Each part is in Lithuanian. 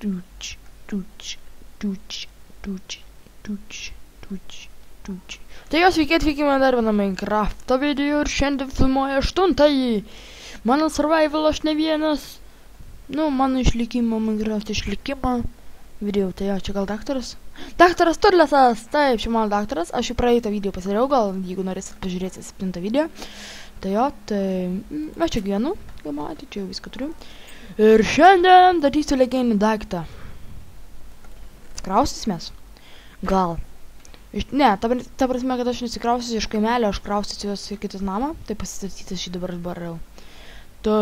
Tuč, tuč, tuč, tuč, tuč, tuč, tuč. Tai jos sveiki atvykime dar vieną Minecraft'o video ir šiandien filmuoju 8-ąjį. Mano survival aš ne vienas. Nu, mano išlikimo, Minecraft išlikimo video. Tai jo, čia gal daktaras? Daktaras Turlesas! Taip, čia mano daktaras. Aš jau praeitą video pasidariau, gal jeigu norėsit pažiūrėti 7 video. Tai jo, tai aš čia gyvenu, gal matyti, čia jau viską turiu. Ir šiandien darysiu legendinį daiktą. Krausis mes? Gal. Ne, ta prasme, kad aš nesikrausiu iš kaimelio, aš krausiu juos į kitus namą, tai pasistatyti šį dabar barau. Tai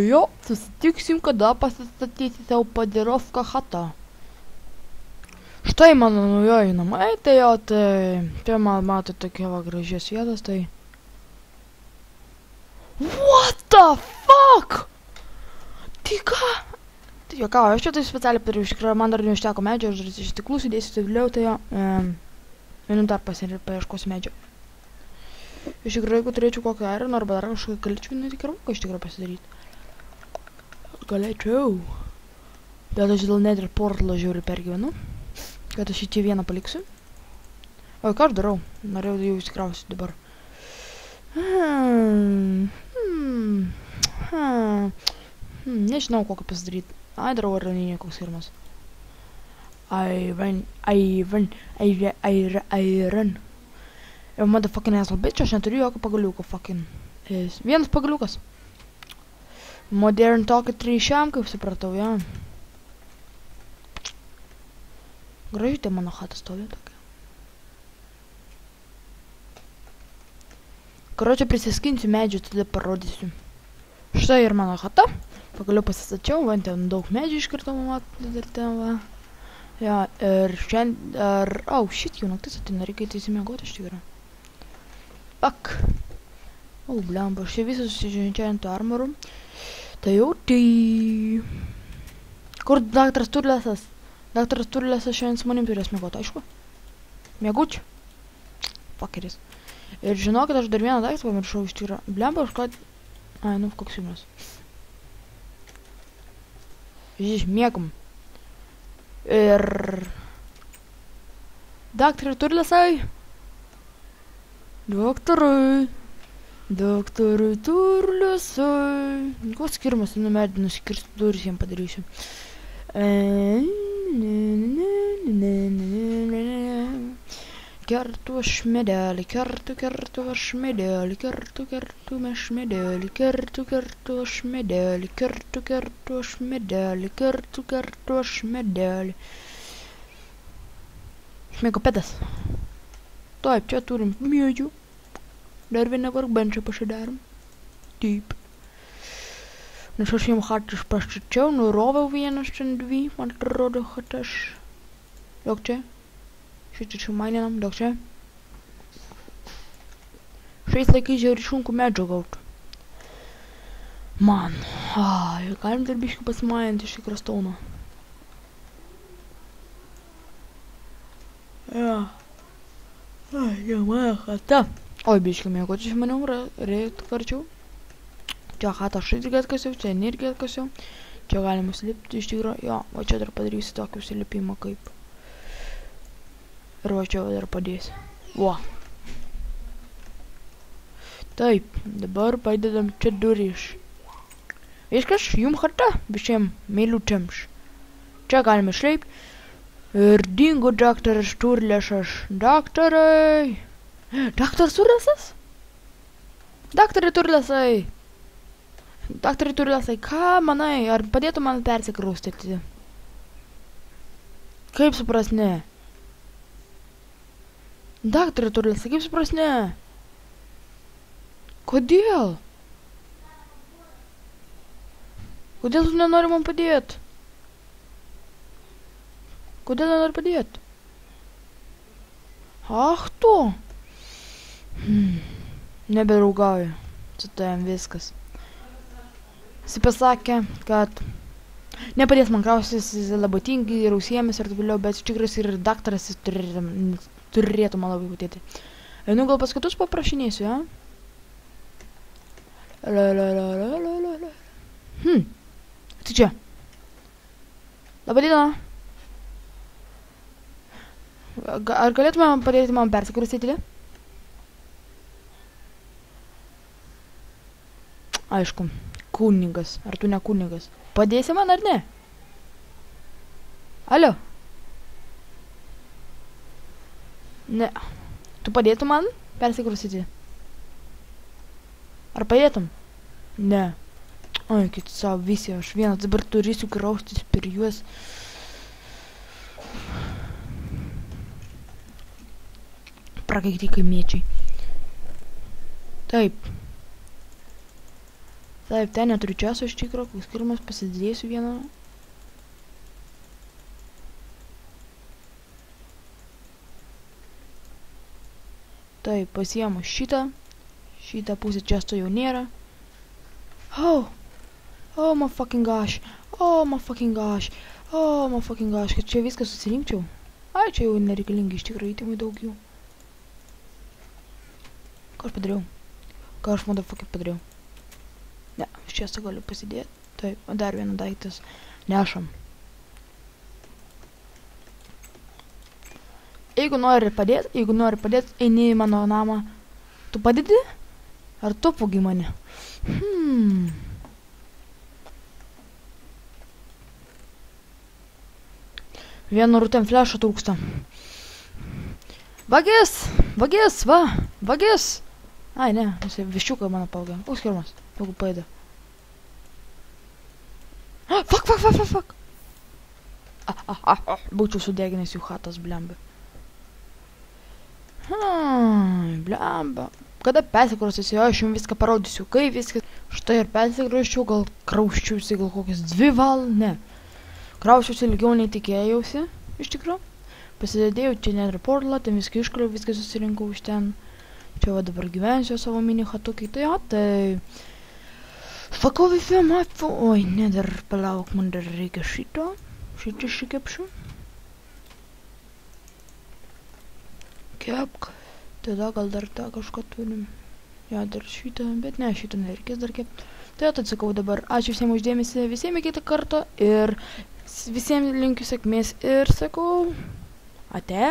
jo, susitiksim, kada pasistatyti savo padirovką chatą. Štai mano naujoji namai, tai jo, tai čia man mato tokia va gražios vietos, tai... What the fuck? Tai ką? Tai jo, ką, aš čia tai specialiai padariau, iš tikrųjų, man dar neužteko medžio, aš dar iš tiklų sudėsiu tai vėliau, tai jo, vienų dar paieškosiu medžio. Iš tikrųjų, jeigu turėčiau kokią iron arba dar kažkokį galėčiau vieną tik ranką iš tikrųjų pasidaryti. Galėčiau. Bet aš dėl net ir portalo žiūri pergyvenu, kad aš čia vieną paliksiu. O, ką aš darau? Norėjau jau įsikrausiu dabar. Nežinau, kokį pasidaryti. Ai, darau araninė koks firmas. Iron. Jau motherfucking asshole bitch, aš neturiu jokio pagaliuko fucking. Vienas pagaliukas. Modern tokį 3 šiam, kaip supratau, ja. Gražiai tai mano chata stovi tokia. Karočią prisiskinsiu medžių, tada parodysiu. Štai ir mano chata. Pagaliau pasistačiau, va, ten daug medžių iškirto, matau, ir ten, va. Ja, ir šiandien, au, shit, jau naktis ateina, reikia įsimėgoti iš tikrųjų. Fuck. O, blemba, aš čia visą susiženčiant armorų. Tai jau, tai... Kur daktaras Turlesas? Daktaras Turlesas šiandien su manim turės mėgoti, aišku? Mėgučiu. Fuckeris. Ir žinokit, aš dar vieną daiktą pamiršau iš tikrųjų. Blemba, aš ką... Ai, nu, koks filmas. Žiūrėk, mėgam. Ir... Daktarai Turlesai. Daktarai Turlesai. Koks skirmas, nu medį nusikirsti duris jam padarysiu. Kertu aš medelį, kertu aš medelį, kertu aš medelį, kertu aš medelį, kertu aš medelį, kertu aš medelį. Šmėgopedas. Taip, čia turim medžių. Dar vieną vargbenčią pasidarom. Taip. Nes aš jam chatas pastačiau, nuroviau vienas ten 2, man atrodo chatas. Daug čia. Šitą čia maininam, daug čia. Šiais laikais žiauri šunku medžio gaut. Man. Ai, galim dar biškį pasimainti iš tikrą stauną. Ja. Ai, jau mano chata. Oi, biškį mėgoti iš maniau, reiktų karčiau. Čia chata aš irgi atkasiau, čia irgi atkasiau. Čia galima slipti iš tikrųjų. Jo, va čia dar padarysiu tokį slipimą kaip. Ir va čia dar padėsiu. Va. Taip, dabar padedam čia duris. Viskas, jum chata, visiem meilučiams. Čia galime išleipti. Ir dingo daktaras Turlesas. Daktarai! Daktaras Turlesas? Daktarai Turlesai! Daktarai Turlesai, ką manai? Ar padėtų man persikraustyti? Kaip supras, ne? Daktarai Turlesai, kaip supras, ne? Kodėl? Kodėl tu nenori man padėti? Kodėl nenori padėti? Ach tu! Nebedraugauju. Su tavim viskas. Jis pasakė, kad nepadės man kraustytis, jis labai tingi ir užsiėmęs ir taip vėliau, bet iš tikrųjų ir daktaras turėtų man labai padėti. Nu, gal paskatus paprašinėsiu, ja? Tai čia. Labą dieną. Ar galėtume padėti man persikraustyti? Aišku, kunigas. Ar tu ne kunigas? Padėsi man ar ne? Alio? Ne. Tu padėtum man persikraustyti? Ar padėtum? Ne. Oi, kit savo visi, aš vienas dabar turėsiu kraustis per juos. Prakaikti kaimiečiai. Taip. Taip, ten neturiu čiaso iš tikro, koks skirmas pasidėsiu vieną. Taip, pasiemu šitą. Šitą pusę čiasto jau nėra. Oh my fucking gosh. Oh my fucking gosh. Oh my fucking gosh. Kad čia viską susirinkčiau. Ai, čia jau nereikalingi iš tikrųjų įtimai daug jų. Ką aš padariau? Ką aš motherfucker padariau? Ne, iš čia galiu pasidėti. Taip, o dar vieną daiktas. Nešam. Jeigu nori padėti, eini į mano namą. Tu padedi? Ar tu pogi mane? Vieno rūtėm flešo trūksta. Vagis! Vagis, va! Vagis! Ai, ne, jisai viščiuką mano paugė. O, skirmas, jeigu paėdė. Fuck! Būčiau sudeginęs jų chatas, blemba. Blemba. Kada persikraustysiu, aš jums viską parodysiu, kaip viskas. Štai ir persikrausčiau, gal krausčiausi, gal kokias 2 valandas, ne. Krausčiausi ilgiau nei tikėjausi, iš tikrųjų. Pasidėdėjau čia net portalą, ten viską iškaliau, viską susirinkau iš ten. Čia va dabar gyvensiu savo mini hatukį, tai jo, tai... Fakau visi matau, oi, ne, dar palauk, man dar reikia šito. Šitą iškepšiu. Kepk. Tada gal dar tą kažką turim. Ja, dar šitą, bet ne, šitą nereikės dar kepti. Tai atsakau dabar. Ačiū visiems uždėmesi, visiems kitą kartą ir visiems linkiu sėkmės ir sakau ate.